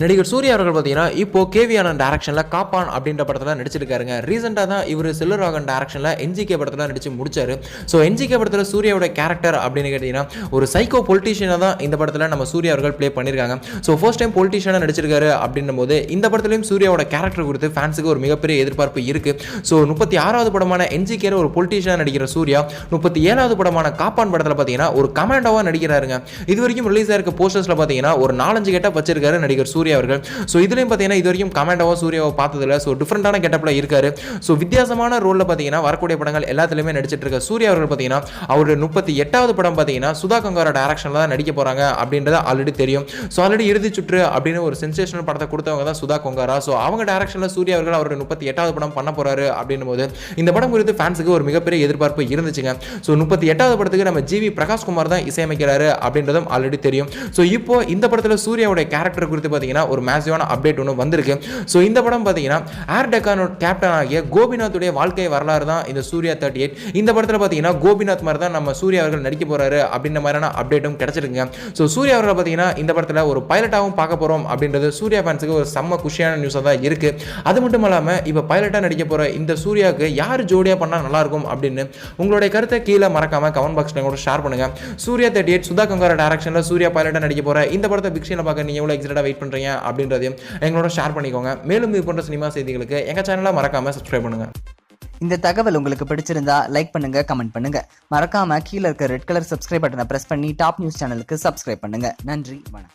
நடிகர் சூர்யா அவர்கள் பார்த்தீங்கன்னா இப்போ கேவி ஆனந்த் டைரக்ஷனில் காப்பான் அப்படின்ற படத்தில் நடிச்சிருக்காருங்க. ரீசெண்டாக தான் இவர் செல்வராகவன் டைரக்ஷனில் என்ஜிகே படத்தில் நடிச்சு முடிச்சாரு. ஸோ என்ஜிகே படத்தில் சூர்யாவோட கேரக்டர் அப்படின்னு கேட்டிங்கன்னா ஒரு சைக்கோ பொலிட்டீஷியனாக தான் இந்த படத்தில் நம்ம சூர்யா அவர்கள் ப்ளே பண்ணியிருக்காங்க. ஸோ ஃபர்ஸ்ட் டைம் பொலிட்டீஷியனாக நடிச்சிருக்காரு அப்படின்னும் போது இந்த படத்துலையும் சூர்யாவோட கேரக்டர் குறித்து ஃபேன்ஸுக்கு ஒரு மிகப்பெரிய எதிர்பார்ப்பு இருக்குது. ஸோ 36வது படமான என்ஜிகேல ஒரு பொலிட்டீஷியனாக நடிக்கிற சூர்யா 37வது படமான காப்பான் படத்தில் பார்த்தீங்கன்னா ஒரு கமாண்டோவாக நடிக்கிறாருங்க. இது வரைக்கும் ரிலீஸ் ஆயிருக்க போஸ்டர்ஸில் பார்த்தீங்கன்னா ஒரு 4-5 கெட்டப் வச்சிருக்காரு நடிகர் சூர்யா அவர்கள். ஸோ இதுலையும் பார்த்தீங்கன்னா இது வரைக்கும் கமாண்டோவா சூர்யாவை பார்த்ததில்ல. ஸோ டிஃப்ரெண்டான கெட்டப்பில் இருக்காரு. ஸோ வித்தியாசமான ரோலில் பார்த்தீங்கன்னா வரக்கூடிய படங்கள் எல்லாத்துலையுமே நடிச்சிட்டு இருக்க சூர்யா அவர்கள் பார்த்தீங்கன்னா அவருடைய 38வது படம் பார்த்தீங்கன்னா சுதா கங்காரா டைரக்ஷனில் தான் நடிக்க போகிறாங்க அப்படின்றது ஆல்ரெடி தெரியும். ஸோ ஆல்ரெடி இறுதி சுற்று அப்படின்னு ஒரு சென்சேஷனல் படத்தை கொடுத்தவங்க தான் சுதா கங்காரா. ஸோ அவங்க டைரக்ஷனில் சூர்யா அவர்கள் அவருடைய 38வது படம் பண்ண போறாரு அப்படின்னும் போது இந்த படம் குறித்து ஃபேன்ஸுக்கு ஒரு மிகப்பெரிய எதிர்பார்ப்பு இருந்துச்சுங்க. ஸோ 38வது படத்துக்கு நம்ம ஜிவி பிரகாஷ்குமார் தான் இசையமைக்கிறாரு அப்படின்றதும் ஆல்ரெடி தெரியும். ஸோ இப்போ இந்த படத்தில் சூர்யாவுடைய கேரக்டர் குறித்து பார்த்தீங்கன்னா ஒரு மேசிவான அப்டேட் ஒன்று வந்திருக்கு. ஸோ இந்த படம் பார்த்தீங்கன்னா ஏர் டெக்கானோட கேப்டன் ஆகிய கோபிநாத்துடைய வாழ்க்கை வரலாறு தான் இந்த சூர்யா 38. இந்த படத்தில் பார்த்தீங்கன்னா கோபிநாத் மாதிரி தான் நம்ம சூர்யா அவர்கள் நடிக்க போறாரு அப்படின்ற மாதிரியான அப்டேட்டும் கிடைச்சிருக்குங்க. ஸோ சூர்யா அவர்கள் பார்த்தீங்கன்னா இந்த படத்தில் ஒரு பைலட்டாகவும் பார்க்க போறோம் அப்படின்றது சூர்யா ஃபேன்ஸுக்கு ஒரு செம்ம குஷியான நியூஸாக தான் இருக்கு. அது மட்டும் இல்லாமல் இப்போ பைலட்டாக நடிக்க போற இந்த சூர்யாவுக்கு யார் ஜோடியாக பண்ணால் நல்லா இருக்கும் அப்படின்னு உங்களுடைய கருத்தை கீழே மறக்காம கமெண்ட் பாக்ஸ்ல கூட ஷேர் பண்ணுங்க. சூர்யா 38 சுதா கங்காரா டைரக்ஷனில் சூர்யா பைலட்டாக நடிக்க போற இந்த படத்தை பிக் ஸ்கிரீன்ல பார்க்க நீங்க எவ்வளவு எக்ஸைட்டடா வெயிட் பண்றீங்க அப்படின்றதையும் எங்களோட ஷேர் பண்ணிக்கோங்க. மேலும் இது போன்ற சினிமா செய்திகளுக்கு எங்க சேனலை மறக்காம சப்ஸ்கிரைப் பண்ணுங்க. இந்த தகவல் உங்களுக்கு பிடிச்சிருந்தா லைக் பண்ணுங்க, கமெண்ட் பண்ணுங்க. மறக்காம கீழே இருக்க ரெட் கலர் சப்ஸ்கிரைப் பட்டனை பிரஸ் பண்ணி டாப் நியூஸ் சேனலுக்கு சப்ஸ்கிரைப் பண்ணுங்க. நன்றி, வணக்கம்.